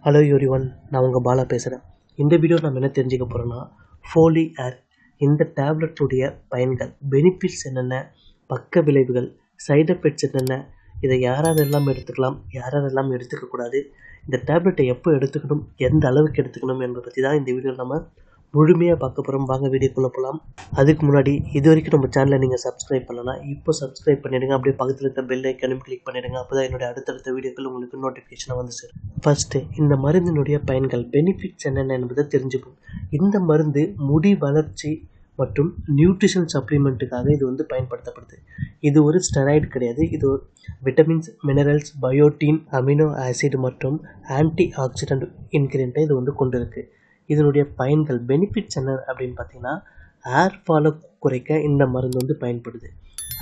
Hello everyone, நான் உங்கள் பாலா பேசுகிறேன். இந்த வீடியோ நம்ம என்ன தெரிஞ்சுக்க போகிறோன்னா, ஃபோலி ஏர் இந்த டேப்லெட்டுடைய பயன்கள், பெனிஃபிட்ஸ் என்னென்ன, பக்க விளைவுகள், சைடு எஃபெக்ட்ஸ் என்னென்ன, இதை யாரெல்லாம் எடுத்துக்கலாம், யாரெல்லாம் எடுத்துக்கக்கூடாது, இந்த டேப்லெட்டை எப்போ எடுத்துக்கணும், எந்த அளவுக்கு எடுத்துக்கணும் என்பதை பற்றி தான் இந்த வீடியோவில் நம்ம முழுமையாக பார்க்க போகிறோம். வாங்க வீடியோக்குள்ளே போகலாம். அதுக்கு முன்னாடி இது வரைக்கும் நம்ம சேனலை நீங்கள் சப்ஸ்கிரைப் பண்ணலாம், இப்போ சப்ஸ்கிரைப் பண்ணிவிடுங்க. அப்படியே பக்கத்தில் இருக்க பெல் ஐக்கனும் கிளிக் பண்ணிவிடுங்க. அப்போ தான் என்னுடைய அடுத்தடுத்த வீடியோக்கள் உங்களுக்கு நோட்டிஃபிகேஷனாக வந்து சேரும். ஃபஸ்ட்டு இந்த மருந்தினுடைய பயன்கள், பெனிஃபிட்ஸ் என்னென்ன என்பதை தெரிஞ்சுப்போம். இந்த மருந்து முடி வளர்ச்சி மற்றும் நியூட்ரிஷன் சப்ளிமெண்ட்டுக்காக இது வந்து பயன்படுத்தப்படுது. இது ஒரு ஸ்டெராய்டு கிடையாது. இது ஒரு vitamins, minerals, biotin, amino acid மற்றும் ஆன்டி ஆக்சிடென்ட் இன்கிரியண்ட்டை இது வந்து கொண்டு இருக்குது. இதனுடைய பயன்கள், பெனிஃபிட்ஸ் என்ன அப்படின்னு பார்த்தீங்கன்னா, ஏர் ஃபாலை குறைக்க இந்த மருந்து வந்து பயன்படுது.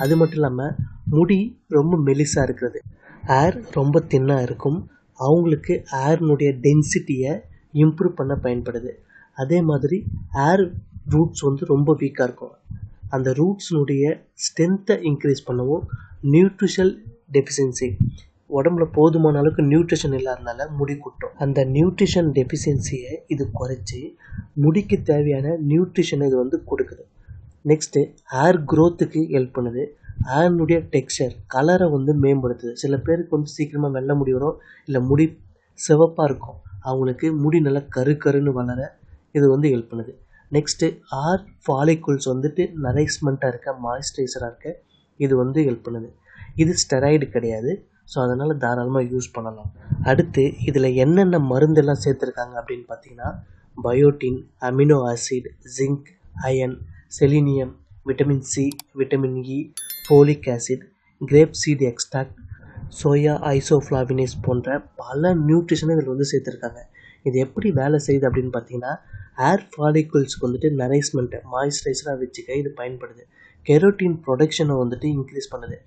அது மட்டும் இல்லாமல் முடி ரொம்ப மெலிசாக இருக்கிறது, ஏர் ரொம்ப தின்னாக இருக்கும், அவங்களுக்கு ஏர்னுடைய டென்சிட்டியை இம்ப்ரூவ் பண்ண பயன்படுது. அதே மாதிரி ஏர் ரூட்ஸ் வந்து ரொம்ப வீக்காக இருக்கும், அந்த ரூட்ஸினுடைய ஸ்ட்ரென்த்தை இன்க்ரீஸ் பண்ணவும், நியூட்ரிஷன் டெஃபிஷியன்சி, உடம்புல போதுமான அளவுக்கு நியூட்ரிஷன் இல்லாதனால முடி கொட்டும், அந்த நியூட்ரிஷன் டெஃபிஷியன்சியை இது குறைச்சி முடிக்கு தேவையான நியூட்ரிஷனை இது வந்து கொடுக்குது. நெக்ஸ்ட்டு ஏர் க்ரோத்துக்கு ஹெல்ப் பண்ணுது. ஏர்னுடைய டெக்ஸ்சர், கலரை வந்து மேம்படுத்துது. சில பேருக்கு வந்து சீக்கிரமாக வெள்ளை முடி வரும், இல்லை முடி சிவப்பாக இருக்கும், அவங்களுக்கு முடி நல்லா கருன்னு வளர இது வந்து ஹெல்ப் பண்ணுது. நெக்ஸ்ட்டு ஏர் ஃபாலிகுல்ஸ் வந்துட்டு நரைஸ்மெண்ட்டாக இருக்க, மாய்ஸ்சரைசராக இருக்க இது வந்து ஹெல்ப் பண்ணுது. இது ஸ்டெராய்டு கிடையாது, ஸோ அதனால் தாராளமாக யூஸ் பண்ணலாம். அடுத்து இதில் என்னென்ன மருந்தெல்லாம் சேர்த்துருக்காங்க அப்படின்னு பார்த்தீங்கன்னா, biotin, amino acid, zinc, iron, selenium, vitamin C, vitamin E, folic acid, grape seed extract, soya isoflavones போன்ற பல நியூட்ரிஷனை இதில் வந்து சேர்த்துருக்காங்க. இது எப்படி வேலை செய்யுது அப்படின்னு பார்த்தீங்கன்னா, ஏர் ஃபாலிகுல்ஸ்க்கு வந்துட்டு நரைஸ்மெண்ட்டை, மாய்ஸ்சரைசராக வச்சுக்க இது பயன்படுது. கெரோட்டின் ப்ரொடக்ஷனை வந்துட்டு இன்க்ரீஸ் பண்ணுது.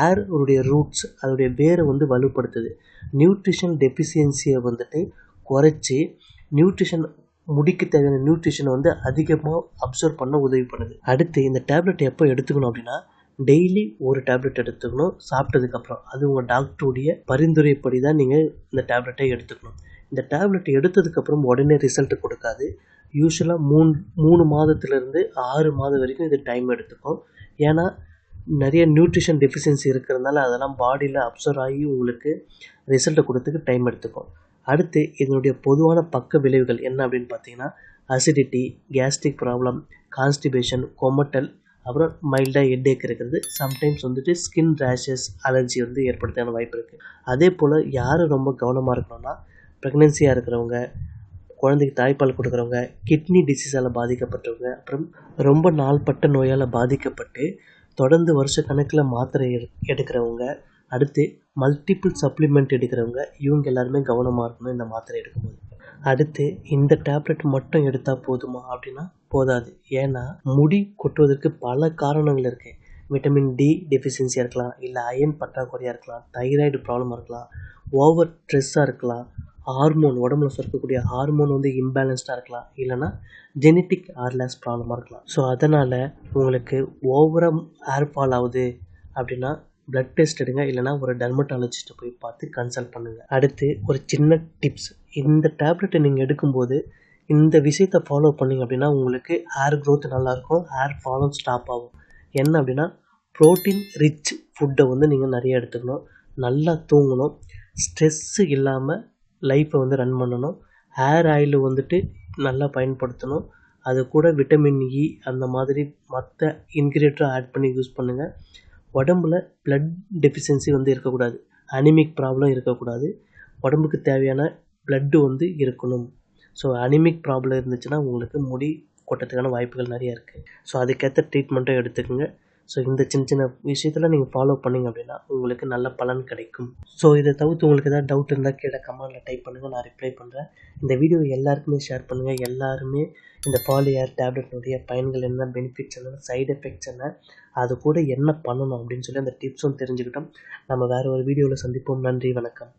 ஏர் உடைய ரூட்ஸ், அதோடைய வேரை வந்து வலுப்படுத்துது. நியூட்ரிஷன் டெஃபிஷியன்சியை வந்துட்டு குறைச்சி நியூட்ரிஷன், முடிக்கு தேவையான நியூட்ரிஷனை வந்து அதிகமாக அப்சர்வ் பண்ண உதவி பண்ணுது. அடுத்து இந்த டேப்லெட் எப்போ எடுத்துக்கணும் அப்படின்னா, டெய்லி ஒரு டேப்லெட் எடுத்துக்கணும் சாப்பிட்டதுக்கப்புறம். அது உங்கள் டாக்டருடைய பரிந்துரைப்படி தான் நீங்கள் இந்த டேப்லெட்டை எடுத்துக்கணும். இந்த டேப்லெட் எடுத்ததுக்கப்புறம் உடனே ரிசல்ட் கொடுக்காது. யூஸ்வலாக 3 மாதத்துலேருந்து 6 மாதம் வரைக்கும் இது டைம் எடுத்துக்கும். ஏன்னா நிறைய நியூட்ரிஷன் டெஃபிஷியன்சி இருக்கிறதுனால அதெல்லாம் பாடியில் அப்சர்வ் ஆகி உங்களுக்கு ரிசல்ட்டை கொடுத்துக்கு டைம் எடுத்துக்கும். அடுத்து இதனுடைய பொதுவான பக்க விளைவுகள் என்ன அப்படின்னு பார்த்தீங்கன்னா, அசிடிட்டி, கேஸ்ட்ரிக் ப்ராப்ளம், கான்ஸ்டிபேஷன், கொமட்டல், அப்புறம் மைல்டாக ஹெட்டேக் இருக்கிறது. சம்டைம்ஸ் வந்துட்டு ஸ்கின் ரேஷஸ், அலர்ஜி வந்து ஏற்படுத்தான வாய்ப்பு இருக்குது. அதே போல் யார் ரொம்ப கவனமாக இருக்கணும்னா, ப்ரெக்னென்சியாக இருக்கிறவங்க, குழந்தைக்கு தாய்ப்பால் கொடுக்குறவங்க, கிட்னி டிசீஸால் பாதிக்கப்பட்டவங்க, அப்புறம் ரொம்ப நாள்பட்ட நோயால் பாதிக்கப்பட்டு தொடர்ந்து வருஷக்கணக்கில் மாத்திரை எடுக்கிறவங்க, அடுத்து மல்டிபிள் சப்ளிமெண்ட் எடுக்கிறவங்க, இவங்க எல்லாருமே கவனமாக இருக்கணும் இந்த மாத்திரை எடுக்கும்போது. அடுத்து இந்த டேப்லெட் மட்டும் எடுத்தால் போதுமா அப்படின்னா போதாது. ஏன்னா முடி கொட்டுவதற்கு பல காரணங்கள் இருக்குது. விட்டமின் டி டெஃபிஷியன்சியாக இருக்கலாம், இல்லை அயன் பற்றாக்குறையாக இருக்கலாம், தைராய்டு ப்ராப்ளமாக இருக்கலாம், ஓவர் ஸ்ட்ரெஸ்ஸாக இருக்கலாம், ஹார்மோன், உடம்புல சுரக்கக்கூடிய ஹார்மோன் வந்து இம்பேலன்ஸ்டாக இருக்கலாம், இல்லைனா ஜெனட்டிக் ஹேர்லாஸ் ப்ராப்ளமாக இருக்கலாம். ஸோ அதனால் உங்களுக்கு ஓவராக ஹேர் ஃபால் ஆகுது அப்படின்னா பிளட் டெஸ்ட் எடுங்க, இல்லைனா ஒரு டெர்மட்டாலஜிஸ்ட்டை போய் பார்த்து கன்சல்ட் பண்ணுங்கள். அடுத்து ஒரு சின்ன டிப்ஸ், இந்த டேப்லெட்டை நீங்கள் எடுக்கும்போது இந்த விஷயத்தை ஃபாலோ பண்ணிங்க அப்படின்னா உங்களுக்கு ஹேர் க்ரோத் நல்லாயிருக்கும், ஹேர் ஃபாலும் ஸ்டாப் ஆகும். என்ன அப்படின்னா, ப்ரோட்டீன் ரிச் ஃபுட்டை வந்து நீங்கள் நிறைய எடுத்துக்கணும், நல்லா தூங்கணும், ஸ்ட்ரெஸ்ஸு இல்லாமல் லைஃப்பை வந்து ரன் பண்ணணும், ஹேர் ஆயில் வந்துட்டு நல்லா பயன்படுத்தணும், அது கூட விட்டமின் இ அந்த மாதிரி மற்ற இன்க்ரீடியண்ட்டும் ஆட் பண்ணி யூஸ் பண்ணுங்கள். உடம்புல பிளட் டெஃபிஷியன்சி வந்து இருக்கக்கூடாது, அனிமிக் ப்ராப்ளம் இருக்கக்கூடாது, உடம்புக்கு தேவையான பிளட்டு வந்து இருக்கணும். ஸோ அனிமிக் ப்ராப்ளம் இருந்துச்சுன்னா உங்களுக்கு முடி கொட்டத்துக்கான வாய்ப்புகள் நிறையா இருக்குது. ஸோ அதுக்கேற்ற ட்ரீட்மெண்ட்டும் எடுத்துக்கோங்க. ஸோ இந்த சின்ன சின்ன விஷயத்தில் நீங்கள் ஃபாலோ பண்ணிங்க அப்படின்னா உங்களுக்கு நல்ல பலன் கிடைக்கும். ஸோ இதை தவிர்த்து உங்களுக்கு எதாவது டவுட் இருந்தால் கீழே கமெண்டில் டைப் பண்ணுங்கள், நான் ரிப்ளை பண்ணுறேன். இந்த வீடியோ எல்லாருக்குமே ஷேர் பண்ணுங்கள். எல்லாருமே இந்த ஃபோலி ஏர் டேப்லெட்னுடைய பயன்கள் என்ன, பெனிஃபிட்ஸ் என்ன, சைடு எஃபெக்ட்ஸ் என்ன, அது கூட என்ன பண்ணணும் அப்படின்னு சொல்லி அந்த டிப்ஸும் தெரிஞ்சுக்கிட்டோம். நம்ம வேறு ஒரு வீடியோவில் சந்திப்போம். நன்றி, வணக்கம்.